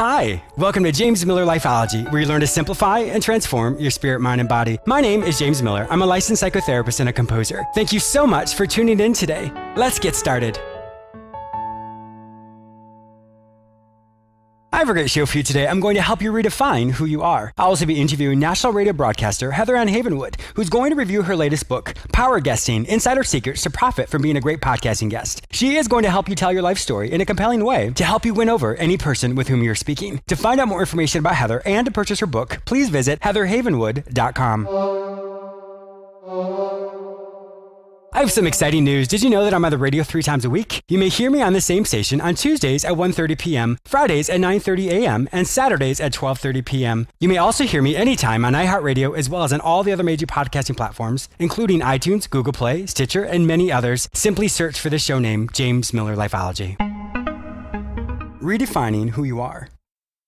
Hi, welcome to James Miller Lifeology, where you learn to simplify and transform your spirit, mind, and body. My name is James Miller. I'm a licensed psychotherapist and a composer. Thank you so much for tuning in today. Let's get started. I have a great show for you today. I'm going to help you redefine who you are. I'll also be interviewing national radio broadcaster Havenwood, who's going to review her latest book, Power Guesting: Insider Secrets to Profit from Being a Great Podcasting Guest. She is going to help you tell your life story in a compelling way to help you win over any person with whom you're speaking. To find out more information about Heather and to purchase her book, please visit heatherhavenwood.com. I have some exciting news. Did you know that I'm on the radio 3 times a week? You may hear me on the same station on Tuesdays at 1:30 p.m., Fridays at 9:30 a.m., and Saturdays at 12:30 p.m. You may also hear me anytime on iHeartRadio as well as on all the other major podcasting platforms, including iTunes, Google Play, Stitcher, and many others. Simply search for the show name, James Miller Lifeology. Redefining who you are.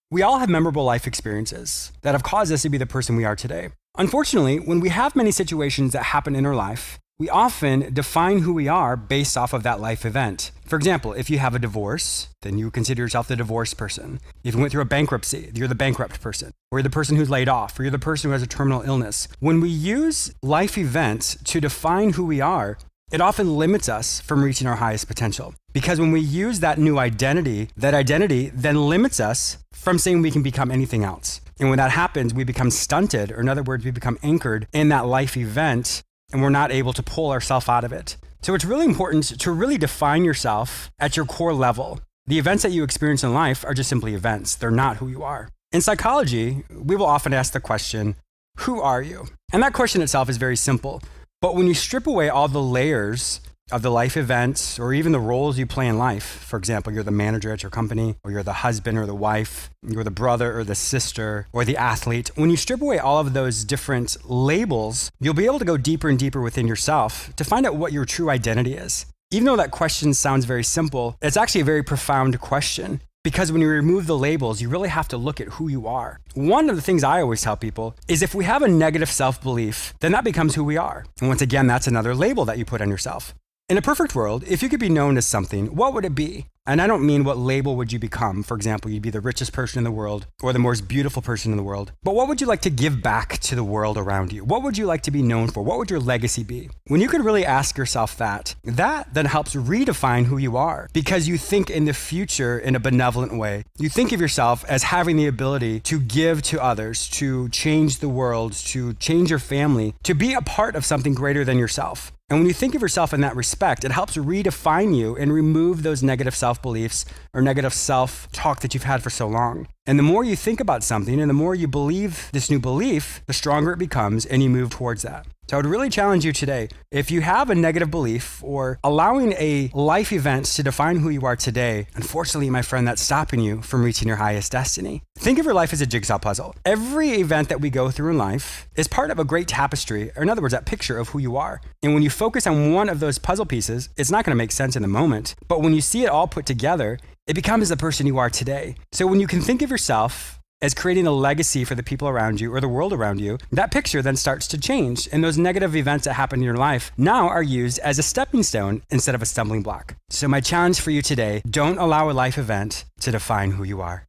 We all have memorable life experiences that have caused us to be the person we are today. Unfortunately, when we have many situations that happen in our life, we often define who we are based off of that life event. For example, if you have a divorce, then you consider yourself the divorced person. If you went through a bankruptcy, you're the bankrupt person. Or you're the person who's laid off, or you're the person who has a terminal illness. When we use life events to define who we are, it often limits us from reaching our highest potential. Because when we use that new identity, that identity then limits us from saying we can become anything else. And when that happens, we become stunted, or in other words, we become anchored in that life event, and we're not able to pull ourselves out of it. So it's really important to really define yourself at your core level. The events that you experience in life are just simply events. They're not who you are. In psychology, we will often ask the question, who are you? And that question itself is very simple. But when you strip away all the layers of the life events or even the roles you play in life, for example, you're the manager at your company, or you're the husband or the wife, you're the brother or the sister or the athlete. When you strip away all of those different labels, you'll be able to go deeper and deeper within yourself to find out what your true identity is. Even though that question sounds very simple, it's actually a very profound question. Because when you remove the labels, you really have to look at who you are. One of the things I always tell people is if we have a negative self-belief, then that becomes who we are. And once again, that's another label that you put on yourself. In a perfect world, if you could be known as something, what would it be? And I don't mean what label would you become. For example, you'd be the richest person in the world or the most beautiful person in the world. But what would you like to give back to the world around you? What would you like to be known for? What would your legacy be? When you could really ask yourself that then helps redefine who you are because you think in the future in a benevolent way. You think of yourself as having the ability to give to others, to change the world, to change your family, to be a part of something greater than yourself. And when you think of yourself in that respect, it helps redefine you and remove those negative self-beliefs or negative self-talk that you've had for so long. And the more you think about something and the more you believe this new belief, the stronger it becomes and you move towards that. So I would really challenge you today, if you have a negative belief or allowing a life event to define who you are today, unfortunately, my friend, that's stopping you from reaching your highest destiny. Think of your life as a jigsaw puzzle. Every event that we go through in life is part of a great tapestry, or in other words, that picture of who you are. And when you focus on one of those puzzle pieces, it's not going to make sense in the moment. But when you see it all put together, it becomes the person you are today. So when you can think of yourself as creating a legacy for the people around you or the world around you, that picture then starts to change. And those negative events that happen in your life now are used as a stepping stone instead of a stumbling block. So my challenge for you today, don't allow a life event to define who you are.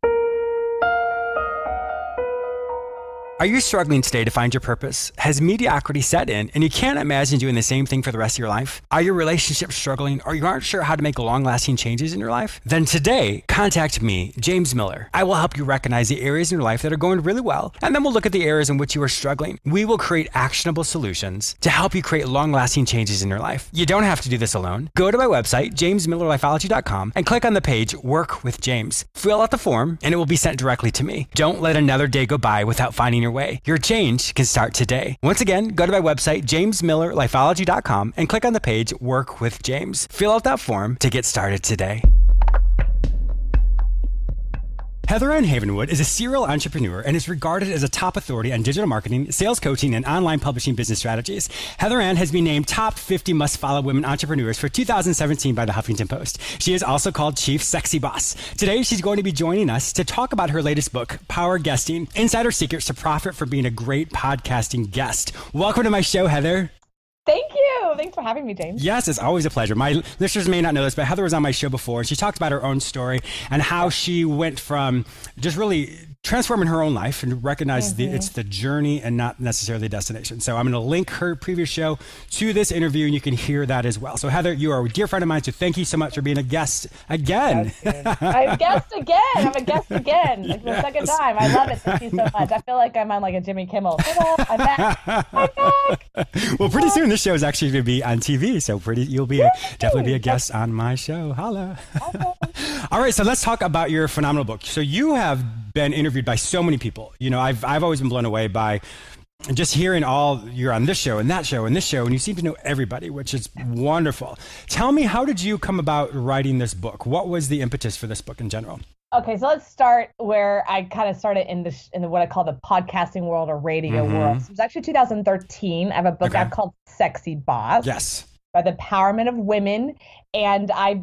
Are you struggling today to find your purpose? Has mediocrity set in and you can't imagine doing the same thing for the rest of your life? Are your relationships struggling or you aren't sure how to make long-lasting changes in your life? Then today, contact me, James Miller. I will help you recognize the areas in your life that are going really well, and then we'll look at the areas in which you are struggling. We will create actionable solutions to help you create long-lasting changes in your life. You don't have to do this alone. Go to my website, jamesmillerlifeology.com, and click on the page Work with James. Fill out the form and it will be sent directly to me. Don't let another day go by without finding your way. Your change can start today. Once again, go to my website, jamesmillerlifeology.com, and click on the page Work with James. Fill out that form to get started today. Heather Havenwood is a serial entrepreneur and is regarded as a top authority on digital marketing, sales coaching, and online publishing business strategies. Heather has been named top 50 must-follow women entrepreneurs for 2017 by the Huffington Post. She is also called Chief Sexy Boss. Today, she's going to be joining us to talk about her latest book, Power Guesting: Insider Secrets to Profit from Being a Great Podcasting Guest. Welcome to my show, Heather. Thank you. thanks for having me, James. Yes, it's always a pleasure. My listeners may not know this, but Heather was on my show before, and she talked about her own story and how she went from just really transforming her own life and recognize it's the journey and not necessarily the destination. So I'm going to link her previous show to this interview, and you can hear that as well. So Heather, you are a dear friend of mine, so thank you so much for being a guest again. I'm a guest again. Like the second time. I love it. Thank you so much. I feel like I'm on like a Jimmy Kimmel. I'm back. I'm back. Well, pretty soon this show is actually going to be on TV, so you'll be definitely be a guest on my show. Holla. All right, so let's talk about your phenomenal book. So you have been interviewed by so many people. You know, I've always been blown away by just hearing you're on this show and that show and this show, and you seem to know everybody, which is wonderful. Tell me, how did you come about writing this book? What was the impetus for this book in general? Okay, so let's start where I kind of started in the what I call the podcasting world or radio world. So it was actually 2013. I have a book out called Sexy Boss. Yes. By the empowerment of women, and I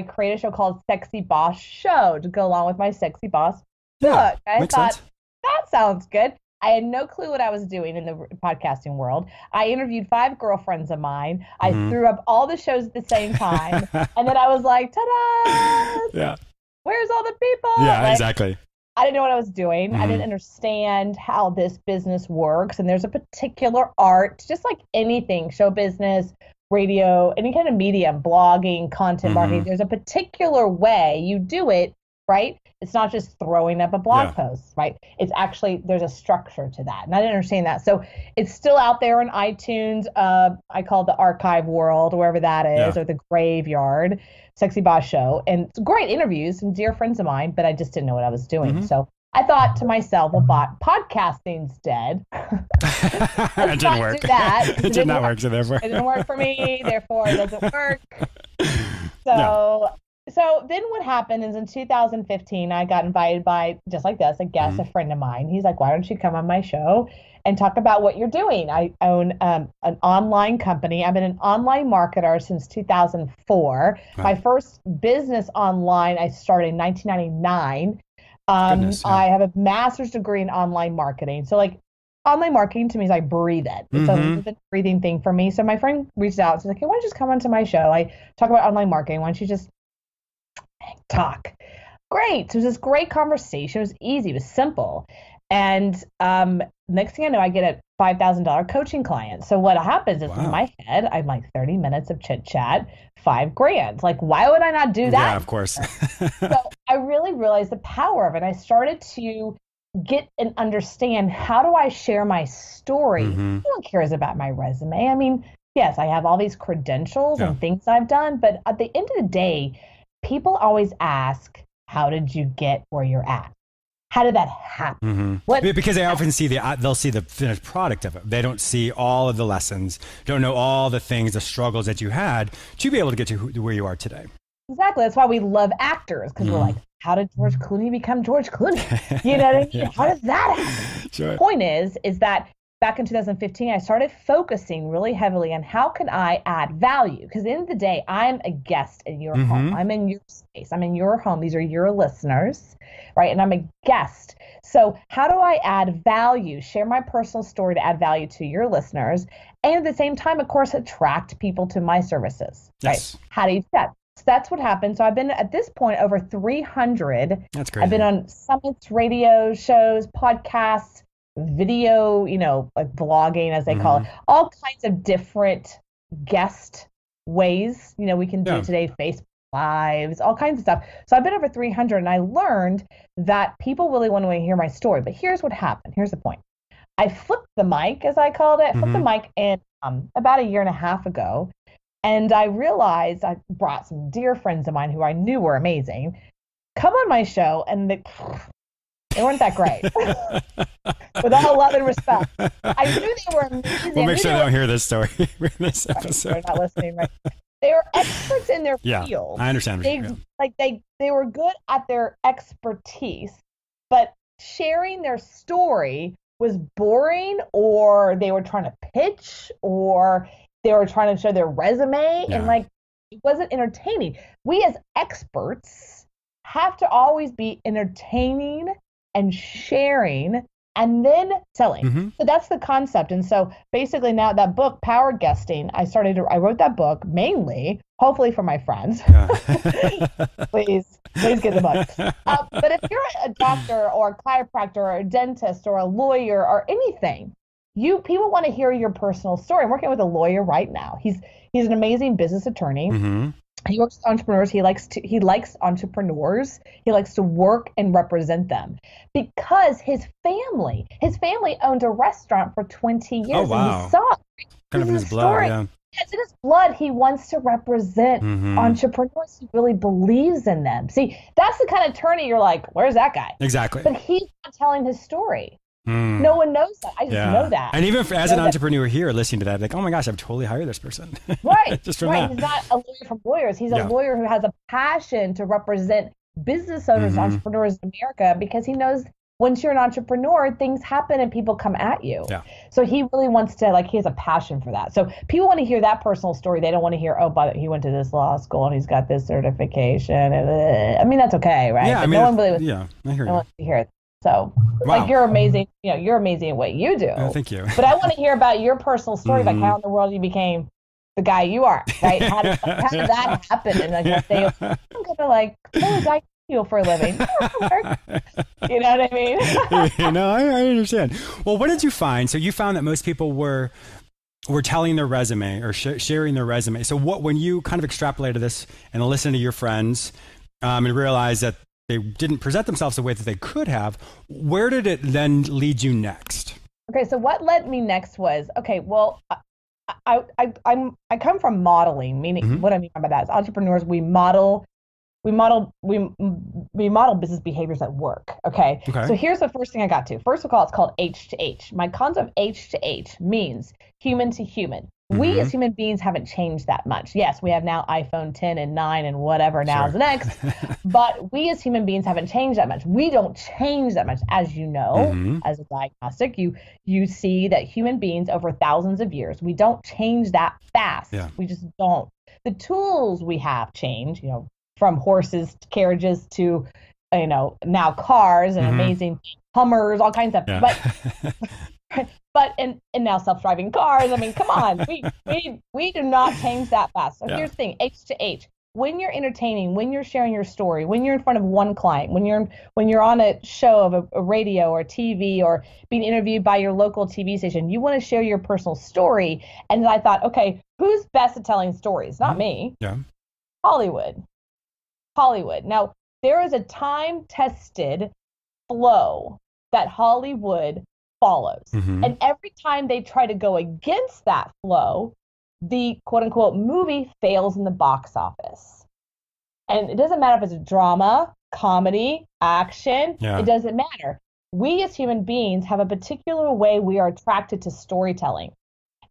created a show called Sexy Boss Show to go along with my Sexy Boss book. I thought that sounds good. I had no clue what I was doing in the podcasting world. I interviewed 5 girlfriends of mine. I threw up all the shows at the same time, and then I was like, ta-da! Yeah. Where's all the people? Yeah, exactly. I didn't know what I was doing. I didn't understand how this business works, and there's a particular art, just like anything, show business, radio, any kind of medium, blogging, content marketing. There's a particular way you do it, right? It's not just throwing up a blog post, right? It's actually, there's a structure to that. And I didn't understand that. So it's still out there on iTunes. I call it the archive world, wherever that is, or the graveyard, Sexy Boss Show. And it's great interviews and dear friends of mine, but I just didn't know what I was doing. So I thought to myself, well, podcasting's dead. It didn't work. Do that. It did not work, so therefore. It didn't work for me, therefore it doesn't work. So then what happened is in 2015, I got invited by, just like this, a guest, a friend of mine. He's like, why don't you come on my show and talk about what you're doing? I own an online company. I've been an online marketer since 2004. Wow. My first business online, I started in 1999. I have a master's degree in online marketing. So like online marketing to me is I breathe it. It's a breathing thing for me. So my friend reached out and said, okay, why don't you just come onto my show? I talk about online marketing. Why don't you just talk? Great. So it was this great conversation. It was easy. It was simple. And next thing I know, I get a $5,000 coaching client. So what happens is in my head, I'm like 30 minutes of chit chat, $5,000. Like, why would I not do that? Yeah, of course. So I really realized the power of it. I started to get and understand, how do I share my story? No one cares about my resume. I mean, yes, I have all these credentials and things I've done, but at the end of the day, people always ask, how did you get where you're at? How did that happen? Because they often see they'll see the finished product of it. They don't see all of the lessons, don't know all the things, the struggles that you had to be able to get to where you are today. Exactly. That's why we love actors, because we're like, how did George Clooney become George Clooney? You know what I mean? How does that happen? The point is that back in 2015, I started focusing really heavily on how can I add value? Because at the end of the day, I'm a guest in your home. I'm in your space. I'm in your home. These are your listeners, right? And I'm a guest. So how do I add value, share my personal story to add value to your listeners, and at the same time, of course, attract people to my services, right? How do you do that? So that's what happened. So I've been at this point over 300. That's great. I've been on summits, radio shows, podcasts, video, like blogging, as they call it, all kinds of different guest ways, we can do today, Facebook Lives, all kinds of stuff. So I've been over 300, and I learned that people really want to hear my story. But here's what happened. Here's the point. I flipped the mic, as I called it. I flipped the mic in about a year and a half ago. And I realized I brought some dear friends of mine who I knew were amazing, come on my show, and they weren't that great. With all love and respect. I knew they were amazing. We'll make sure they don't hear this story in this episode. They're not listening, right? They were experts in their field. I understand. They were good at their expertise, but sharing their story was boring, or they were trying to pitch, or they were trying to show their resume, and it wasn't entertaining. We as experts have to always be entertaining and sharing and then selling. Mm-hmm. So that's the concept. And so basically now that book, Power Guesting, I wrote that book mainly, hopefully for my friends. Yeah. Please get the book. But if you're a doctor or a chiropractor or a dentist or a lawyer or anything, people want to hear your personal story. I'm working with a lawyer right now. He's an amazing business attorney. Mm-hmm. He works with entrepreneurs. He likes entrepreneurs. He likes to work and represent them because his family owned a restaurant for 20 years. Oh, wow. And he saw it. Kind of in his blood, yeah. It's in his blood. He wants to represent entrepreneurs. He really believes in them. See, that's the kind of attorney you're like, where's that guy? Exactly. But he's not telling his story. No one knows that. I just know that. And even as an entrepreneur here listening to that, like, oh my gosh, I've totally hired this person. Right. Just from that. He's not a lawyer from lawyers. He's a lawyer who has a passion to represent business owners, entrepreneurs in America, because he knows once you're an entrepreneur, things happen and people come at you. Yeah. So he really wants to, he has a passion for that. So people want to hear that personal story. They don't want to hear, he went to this law school and he's got this certification. I mean, that's okay, right? Yeah, but no one really I hear you. wants to hear it. So, you're amazing. You're amazing at what you do. Oh, thank you. But I want to hear about your personal story, like how in the world you became the guy you are, right? How did that happen? And you say, I'm gonna diagnose you for a living. You know what I mean? No, I understand. Well, what did you find? So you found that most people were telling their resume or sharing their resume. So when you kind of extrapolated this and listened to your friends and realized that they didn't present themselves the way that they could have, where did it then lead you next? Okay, so what led me next was, I come from modeling, meaning what I mean by that is entrepreneurs, we model business behaviors at work. Okay. So here's the first thing I got to. First of all, it's called H to H. My concept of H to H means human to human. We as human beings haven't changed that much. Yes, we have now iPhone 10 and 9 and whatever now is next, but we as human beings haven't changed that much. We don't change that much. As you know, as a diagnostic, you see that human beings over thousands of years, we don't change that fast. Yeah. We just don't. The tools we have change, from horses, to carriages to, now cars and amazing Hummers, all kinds of stuff. But and now self-driving cars. I mean, come on, we do not change that fast. So here's the thing: H to H. When you're entertaining, when you're sharing your story, when you're in front of one client, when you're on a show of a radio or TV or being interviewed by your local TV station, you want to share your personal story. And I thought, okay, who's best at telling stories? Not me. Yeah. Hollywood. Now, there is a time-tested flow that Hollywood follows. And every time they try to go against that flow, the quote-unquote movie fails in the box office. And it doesn't matter if it's a drama, comedy, action, it doesn't matter. We as human beings have a particular way we are attracted to storytelling.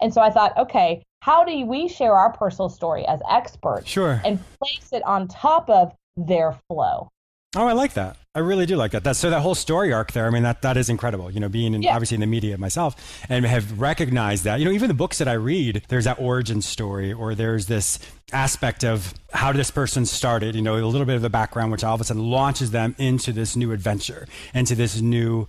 And so I thought, okay, how do we share our personal story as experts and place it on top of their flow? Oh, I like that. I really do like that. So that whole story arc there, I mean, that is incredible, being obviously in the media myself and have recognized that, even the books that I read, there's that origin story or there's this aspect of how this person started, a little bit of the background, which all of a sudden launches them into this new adventure, into this new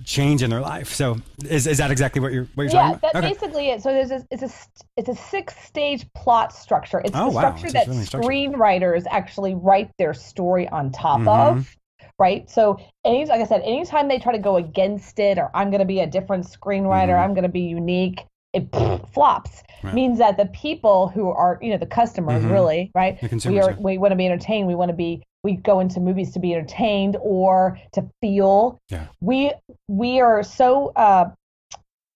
change in their life. So is that exactly what you're talking about? Yeah, that's basically it. So it's a 6-stage plot structure. It's the structure that really screenwriters actually write their story on top of. Right. So like I said, anytime they try to go against it, or I'm going to be a different screenwriter, I'm going to be unique, it flops. Means that the people who are, the customers really, right? We want to be entertained. We go into movies to be entertained or to feel. Yeah. We are so, I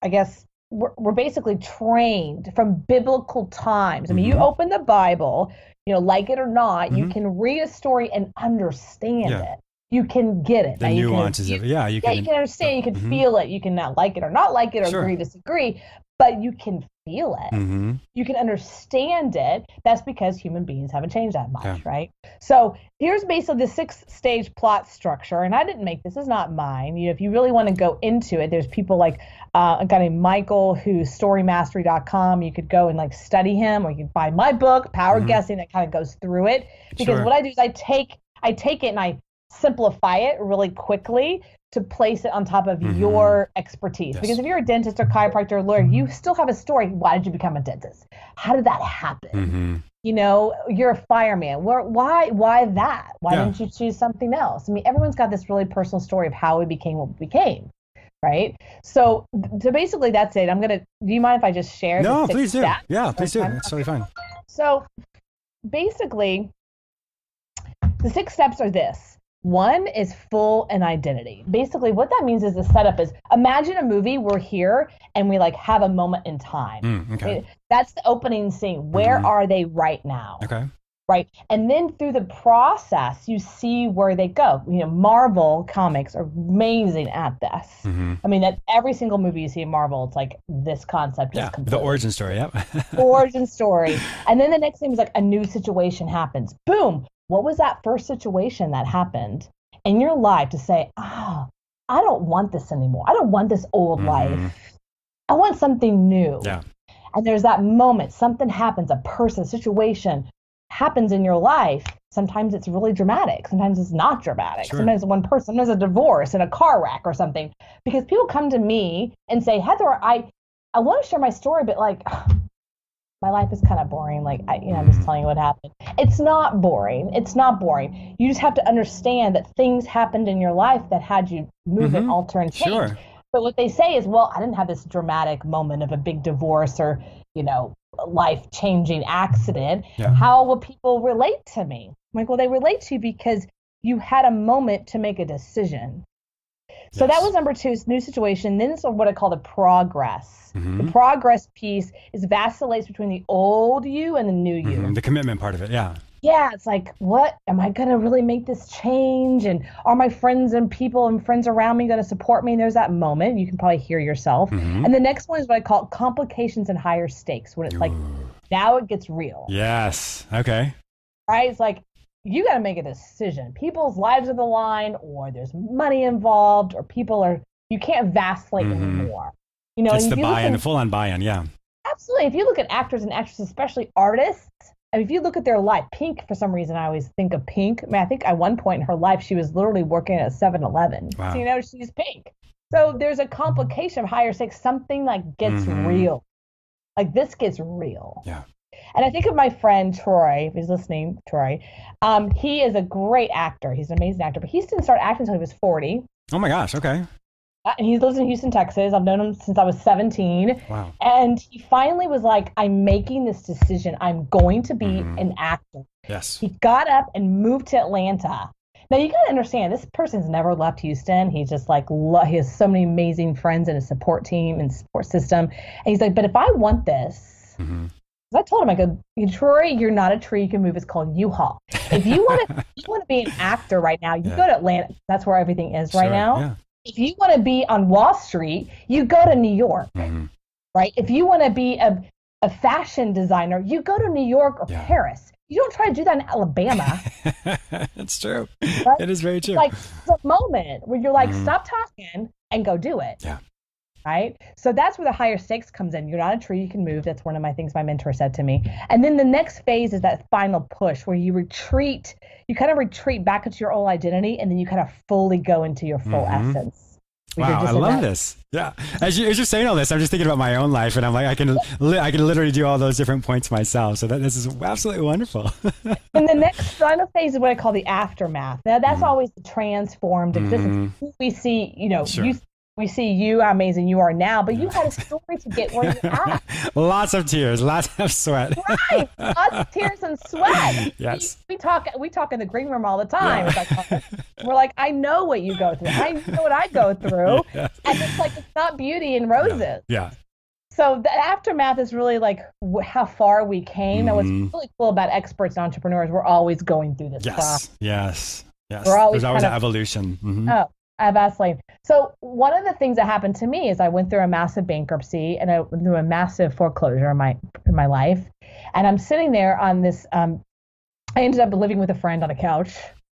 guess, we're basically trained from biblical times. I mean, you open the Bible, like it or not, you can read a story and understand it. You can get it. The nuances of it. Yeah, you can understand. You can feel it. You can not like it or not like it or agree, disagree, but you can feel it. You can understand it. That's because human beings haven't changed that much, right? So here's basically the 6-stage plot structure. And I didn't make this. This is not mine. If you really want to go into it, there's people like a guy named Michael who's storymastery.com. You could go and study him, or you can buy my book, Power Guessing, that kind of goes through it. Because what I do is I take it and I simplify it really quickly to place it on top of your expertise. Yes. Because if you're a dentist or chiropractor or lawyer, you still have a story. Why did you become a dentist? How did that happen? You know, you're a fireman. Why that? Why didn't you choose something else? I mean, everyone's got this really personal story of how we became what we became, right? So basically that's it. Do you mind if I just share? No, please do. Yeah, please do. It's totally fine. So basically, the 6 steps are this. 1 is full and identity. Basically, what that means is the setup is, imagine a movie, we're here, and we like have a moment in time. Okay. That's the opening scene. Where are they right now? Okay. Right. And then through the process, you see where they go. You know, Marvel comics are amazing at this. I mean, that every single movie you see in Marvel, it's like this concept is complete. The origin story. Yep. Origin story. And then the next thing is like a new situation happens. Boom. What was that first situation that happened in your life to say, I don't want this anymore. I don't want this old life. I want something new. Yeah. And there's that moment, something happens, a person, a situation happens in your life. Sometimes it's really dramatic. Sometimes it's not dramatic. Sure. Sometimes one person, sometimes a divorce and a car wreck or something. Because people come to me and say, Heather, I want to share my story, but like, my life is kind of boring. Like, I'm just telling you what happened. It's not boring. It's not boring. You just have to understand that things happened in your life that had you move and alter and change. Sure. But what they say is, well, I didn't have this dramatic moment of a big divorce or, life-changing accident. Yeah. How will people relate to me? I'm like, well, they relate to you because you had a moment to make a decision. So that was number 2, new situation. Then it's what I call the progress. The progress piece is vacillates between the old you and the new you. The commitment part of it, yeah. Yeah, it's like, what? Am I going to really make this change? And are my friends and people and friends around me going to support me? And there's that moment. You can probably hear yourself. And the next one is what I call complications and higher stakes, when it's like, now it gets real. Yes. Okay. Right? It's like, you got to make a decision. People's lives are the line, or there's money involved, or you can't vacillate anymore. It's the buy-in, the full-on buy-in, yeah. Absolutely. If you look at actors and actresses, especially artists, and if you look at their life, Pink, for some reason, I always think of Pink. I mean, I think at one point in her life, she was literally working at a 7-Eleven. Wow. So, she's Pink. So there's a complication of higher stakes, something like gets real. Like this gets real. Yeah. And I think of my friend Troy, if he's listening, Troy. He is a great actor. He's an amazing actor, but he didn't start acting until he was 40. Oh my gosh, okay. And he lives in Houston, Texas. I've known him since I was 17. Wow. And he finally was like, I'm making this decision. I'm going to be an actor. Yes. He got up and moved to Atlanta. Now, you got to understand, this person's never left Houston. He's just like, he has so many amazing friends and a support team and support system. And he's like, but if I want this, I told him, I go, Troy, you're not a tree you can move. It's called U-Haul. If you want to be an actor right now, you go to Atlanta. That's where everything is right now. Yeah. If you want to be on Wall Street, you go to New York, right? If you want to be a fashion designer, you go to New York or Paris. You don't try to do that in Alabama. That's true. Right? It is very true. Like the moment where you're like, stop talking and go do it. Yeah. Right? So that's where the higher stakes comes in. You're not a tree you can move. That's one of my things my mentor said to me. And then the next phase is that final push where you kind of retreat back into your old identity, and then you kind of fully go into your full essence. Wow, I love this. Yeah. As you're saying all this, I'm just thinking about my own life, and I'm like, I can literally do all those different points myself. So this is absolutely wonderful. And the next final phase is what I call the aftermath. Now, that's always the transformed existence. We see, we see you, how amazing you are now, but you had a story to get where you're at. Lots of tears, lots of sweat. Right, lots of tears and sweat. Yes. We talk in the green room all the time. Yeah. We're like, I know what you go through. I know what I go through. Yes. And it's like, it's not beauty and roses. Yeah. So the aftermath is really like how far we came. And what's really cool about experts and entrepreneurs, we're always going through this process. Yes. There's always an evolution. Oh, I vacillate. So one of the things that happened to me is I went through a massive bankruptcy and I went through a massive foreclosure in my life. And I'm sitting there on this, I ended up living with a friend on a couch.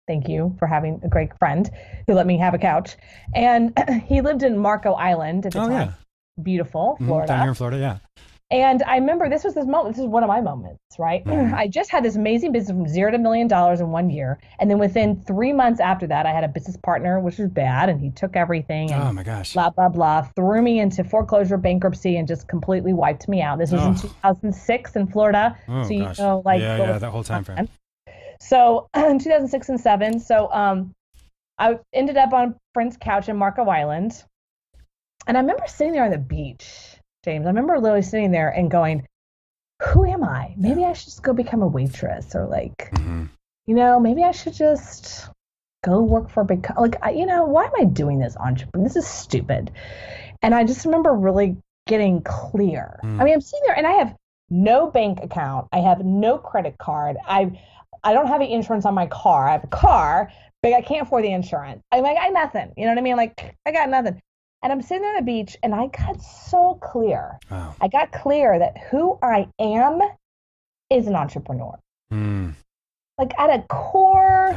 Thank you for having a great friend who let me have a couch. And he lived in Marco Island at the time. Yeah. Beautiful, Florida. Down here in Florida, yeah. And I remember this was this moment. This is one of my moments, right? I just had this amazing business from $0 to $1 million in 1 year. And then within 3 months after that, I had a business partner, which was bad. And he took everything and Oh my gosh. blah, blah, blah, threw me into foreclosure, bankruptcy, and just completely wiped me out. This was in 2006 in Florida. Oh So, gosh. like that whole time frame. So in 2006 and 7. So I ended up on a friend's couch in Marco Island. And I remember sitting there on the beach, James. I remember literally sitting there and going, who am I? Maybe I should just go become a waitress, or like, maybe I should just go work for a big, why am I doing this entrepreneur? This is stupid. And I just remember really getting clear. I mean, I'm sitting there and I have no bank account. I have no credit card. I don't have any insurance on my car. I have a car, but I can't afford the insurance. I got nothing. You know what I mean? Like, I got nothing. And I'm sitting there on the beach and I got so clear. Wow. I got clear that who I am is an entrepreneur. Like at a core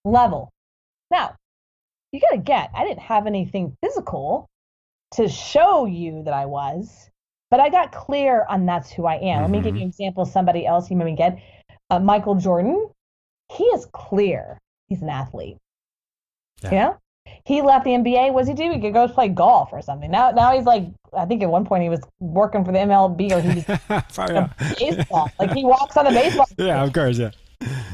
level. Now, you got to get, I didn't have anything physical to show you that I was, but I got clear on that's who I am. Let me give you an example of somebody else you maybe get. Michael Jordan, he is clear. He's an athlete. Yeah. He left the NBA. What does he do? He could go play golf or something. Now he's like, I think at one point he was working for the MLB, or he was baseball. Like he walks on the baseball. Yeah, of course, yeah.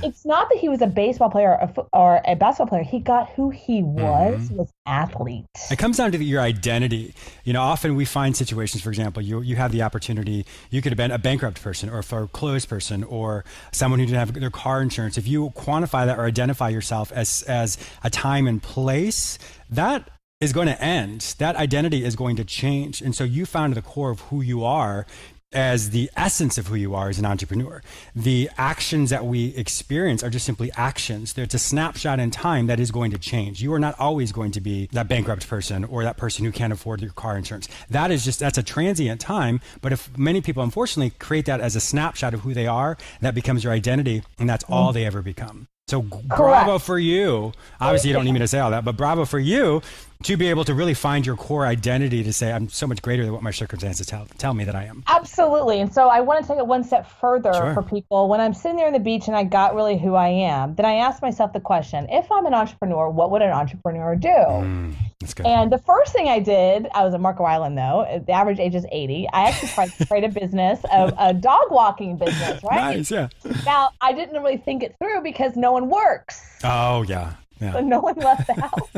It's not that he was a baseball player or a basketball player. He got who he was athlete. It comes down to your identity. Often we find situations, for example, you have the opportunity, you could have been a bankrupt person or a foreclosed person or someone who didn't have their car insurance. If you quantify that or identify yourself as a time and place, that is going to end. That identity is going to change. And so you found the core of who you are as the essence of who you are as an entrepreneur. The actions that we experience are just simply actions. It's a snapshot in time that is going to change. You are not always going to be that bankrupt person or that person who can't afford your car insurance. That's a transient time. But if many people, unfortunately, create that as a snapshot of who they are, that becomes your identity, and that's all they ever become. So bravo for you. Obviously, you don't need me to say all that, but bravo for you to be able to really find your core identity to say, I'm so much greater than what my circumstances tell me that I am. Absolutely. And so I want to take it one step further for people. When I'm sitting there on the beach and I got really who I am, then I ask myself the question, if I'm an entrepreneur, what would an entrepreneur do? That's good. And the first thing I did, I was at Marco Island though, the average age is 80. I actually tried to create a business, a dog walking business, right? Nice, yeah. Now, I didn't really think it through because no one works. Oh, yeah. Yeah. So no one left the house.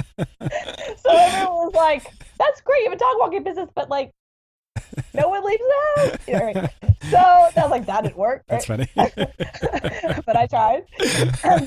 So everyone was like, that's great, you have a dog walking business, but like no one leaves the house. Right? So I was like, that didn't work. That's funny. But I tried.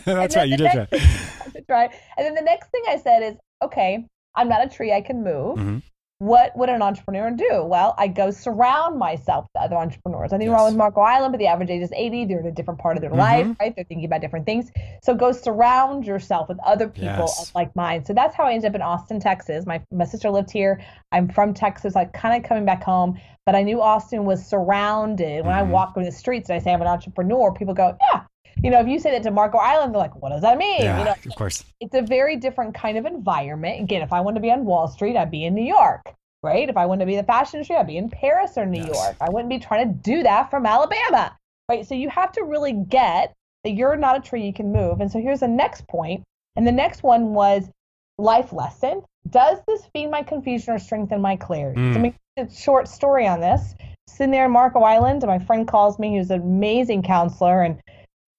That's right, you did try. I did try. And then the next thing I said is, okay, I'm not a tree, I can move. What would an entrepreneur do? Well, I go surround myself with other entrepreneurs. I think we're all with Marco Island, but the average age is 80. They're in a different part of their life, right? They're thinking about different things. So go surround yourself with other people of like mind. So that's how I ended up in Austin, Texas. My sister lived here. I'm from Texas, like kind of coming back home, but I knew Austin was surrounded. When I walk through the streets and I say I'm an entrepreneur, people go, yeah. If you say that to Marco Island, they're like, what does that mean? Yeah, of course. It's a very different kind of environment. Again, if I wanted to be on Wall Street, I'd be in New York, right? If I wanted to be in the fashion industry, I'd be in Paris or New York. I wouldn't be trying to do that from Alabama, right? So you have to really get that you're not a tree, you can move. And so here's the next point. And the next one was life lesson. Does this feed my confusion or strengthen my clarity? So let me give a short story on this. Sitting there in Marco Island, and my friend calls me, who's an amazing counselor and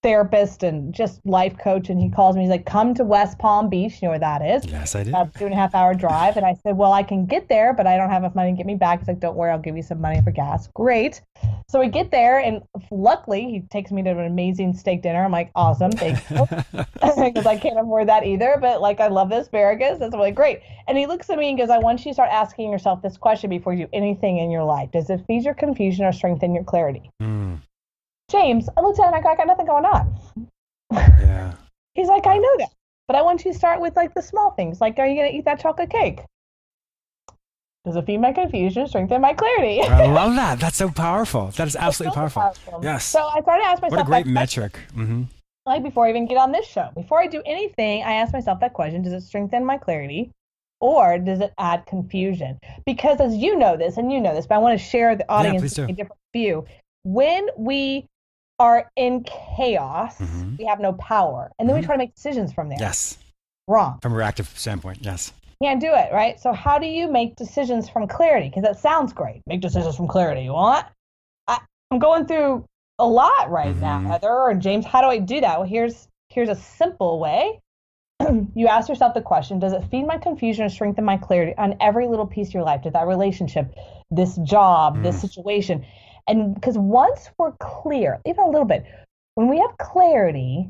therapist and just life coach, and he calls me, he's like, come to West Palm Beach. You know where that is? Yes, I do. About a 2.5 hour drive. And I said, well, I can get there, but I don't have enough money to get me back. He's like, don't worry, I'll give you some money for gas. Great. So we get there, and luckily he takes me to an amazing steak dinner. I'm like, awesome, thank you. Because I can't afford that either, but like, I love the asparagus. That's really great. And he looks at me and goes, I want you to start asking yourself this question before you do anything in your life. Does it feed your confusion or strengthen your clarity? James, I looked at him and I got nothing going on. Yeah. He's like, I know that, but I want you to start with like the small things. Like, are you going to eat that chocolate cake? Does it feed my confusion, strengthen my clarity? I love that. That's so powerful. That is absolutely powerful. Yes. So I started to ask myself, what a great metric. Like before I even get on this show, before I do anything, I ask myself that question: does it strengthen my clarity? or does it add confusion? Because as you know this, and you know this, but I want to share the audience a different view. When we are in chaos, we have no power. And then we try to make decisions from there. Yes. Wrong. From a reactive standpoint, yes. Can't do it, right? So how do you make decisions from clarity? Because that sounds great. Make decisions from clarity. Well, I'm going through a lot right now, Heather or James. How do I do that? Well, here's a simple way. You ask yourself the question, does it feed my confusion or strengthen my clarity on every little piece of your life? Does that relationship, this job, this situation? And because once we're clear, even a little bit, when we have clarity,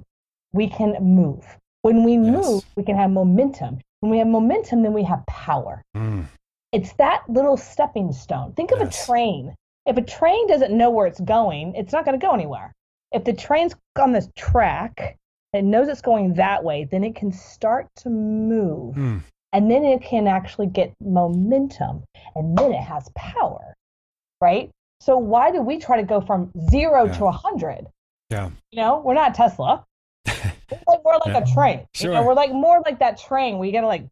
we can move. When we move, we can have momentum. When we have momentum, then we have power. It's that little stepping stone. Think of a train. If a train doesn't know where it's going, it's not going to go anywhere. If the train's on this track, it knows it's going that way, then it can start to move. And then it can actually get momentum. And then it has power, right? So why do we try to go from 0 to 100? Yeah. You know, we're not Tesla. We're like a train. Sure. You know, we're like more like that train. We got to like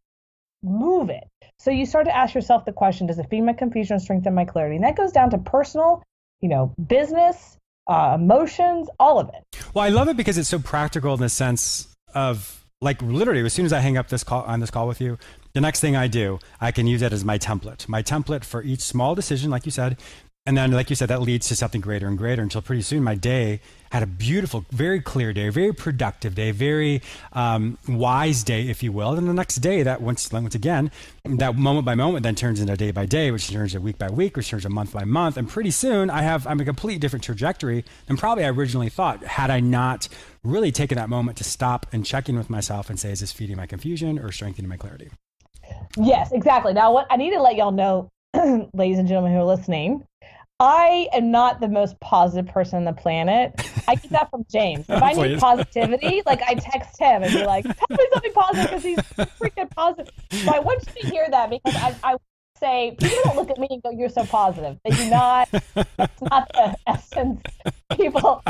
move it. So you start to ask yourself the question, does it feed my confusion or strengthen my clarity? And that goes down to personal, you know, business, emotions, all of it. Well, I love it because it's so practical in the sense of like literally as soon as I hang up this call with you, the next thing I do, I can use it as my template for each small decision, like you said. And then, like you said, that leads to something greater and greater until pretty soon my day had a beautiful, very clear day, very productive day, very wise day, if you will. And the next day, that once again, that moment by moment then turns into day by day, which turns to week by week, which turns to month by month. And pretty soon I'm a completely different trajectory than probably I originally thought, had I not really taken that moment to stop and check in with myself and say, is this feeding my confusion or strengthening my clarity? Yes, exactly. Now, what I need to let y'all know, ladies and gentlemen who are listening, I am not the most positive person on the planet. I get that from James. If I need positivity, like I text him and be like, tell me something positive because he's freaking positive. So I want you to hear that because I say, people don't look at me and go, you're so positive. They do not, that's not the essence people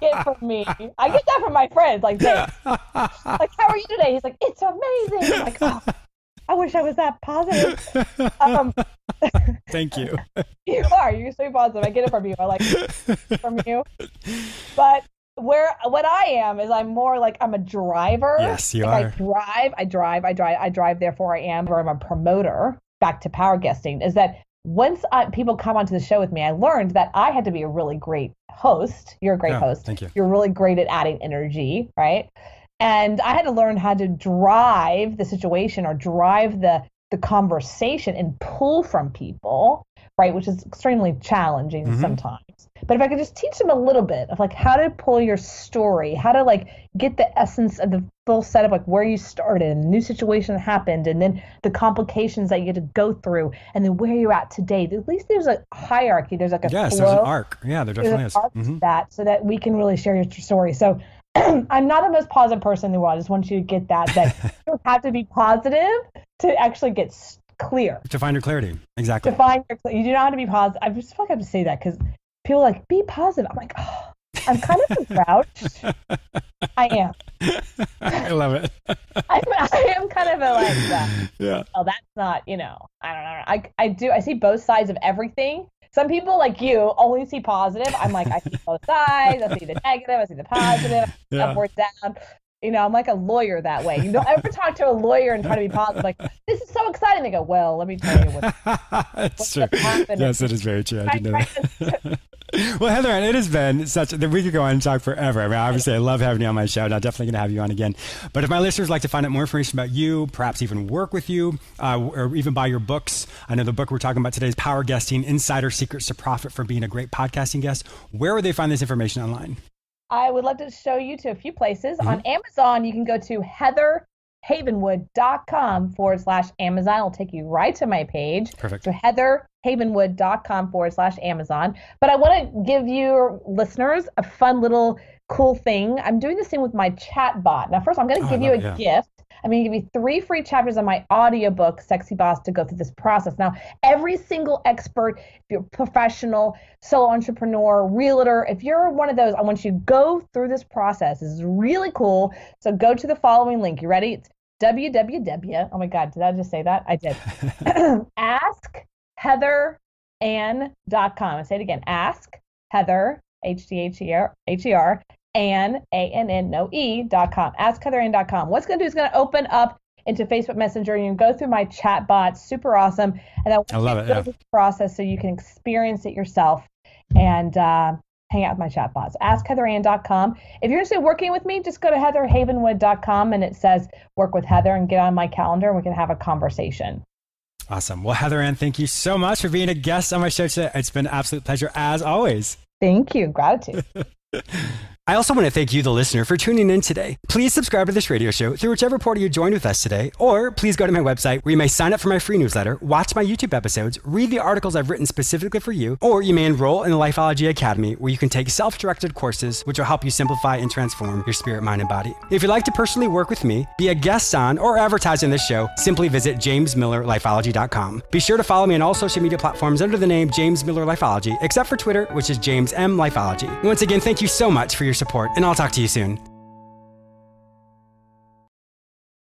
get from me. I get that from my friends, like, James, like, how are you today? He's like, it's amazing. I'm like, oh, I wish I was that positive. Thank you. You're so positive. I get it from you. I like it from you. But what I am is I'm more like I'm a driver. Yes, you like are. I drive, therefore I am, or I'm a promoter. Back to power guesting is that once people come onto the show with me, I learned that I had to be a really great host. You're a great host. Thank you. You're really great at adding energy, right? And I had to learn how to drive the situation or drive the conversation and pull from people, right? Which is extremely challenging sometimes. But if I could just teach them a little bit of like how to pull your story, how to like get the essence of the full setup, like where you started and the new situation that happened, and then the complications that you get to go through, and then where you're at today. At least there's a hierarchy. There's like a flow. There's an arc. Yeah, there definitely is. Arc to that, so that we can really share your story. So I'm not the most positive person in the world. I just want you to get that you don't have to be positive to actually get clear. To find your clarity. Exactly. To find your clarity. You do not have to be positive. I just feel like I have to say that because people are like, be positive. I'm like, oh, I'm kind of a grouch. I am. I love it. I am kind of a like that. Yeah. Oh, that's not, I don't know. I see both sides of everything. Some people like you only see positive. I'm like, I see both sides. I see the negative. I see the positive. Up or down. I'm like a lawyer that way. You don't ever talk to a lawyer and try to be positive. Like, this is so exciting. They go, well, let me tell you what's happened. Yes, it is very true. I do know that. Well, Heather, it has been we could go on and talk forever. I mean, obviously, I love having you on my show, and I'm definitely going to have you on again. But if my listeners like to find out more information about you, perhaps even work with you, or even buy your books, I know the book we're talking about today is Power Guesting, Insider Secrets to Profit from Being a Great Podcasting Guest. Where would they find this information online? I would love to show you to a few places. On Amazon, you can go to heatherhavenwood.com/Amazon. It'll take you right to my page. Perfect. So heatherhavenwood.com/Amazon. But I want to give your listeners a fun little cool thing. I'm doing this thing with my chat bot. Now, first, I'm going to give you a gift. I'm going to give you 3 free chapters of my audiobook, Sexy Boss, to go through this process. Now, every single expert, if you're a professional, solo entrepreneur, realtor, if you're one of those, I want you to go through this process. This is really cool. So go to the following link. You ready? It's www. Oh my God, did I just say that? I did. AskHeatherAnn.com. I say it again. Ask Heather, HTHER, ANN.com. AskHeatherAnn.com. What's going to do is going to open up into Facebook Messenger, and you can go through my chat bot. Super awesome. And I love it. This process so you can experience it yourself and hang out with my chat bots. AskHeatherAnn.com. If you're interested in working with me, just go to HeatherHavenwood.com and it says work with Heather, and get on my calendar and we can have a conversation. Awesome. Well, Heather Ann, thank you so much for being a guest on my show today. It's been an absolute pleasure as always. Thank you. Gratitude. I also want to thank you, the listener, for tuning in today. Please subscribe to this radio show through whichever portal you joined with us today, or please go to my website where you may sign up for my free newsletter, watch my YouTube episodes, read the articles I've written specifically for you, or you may enroll in the Lifeology Academy where you can take self-directed courses which will help you simplify and transform your spirit, mind, and body. If you'd like to personally work with me, be a guest on, or advertise on this show, simply visit jamesmillerlifeology.com. Be sure to follow me on all social media platforms under the name James Miller Lifeology, except for Twitter, which is James M. Lifeology. Once again, thank you so much for your support, and I'll talk to you soon.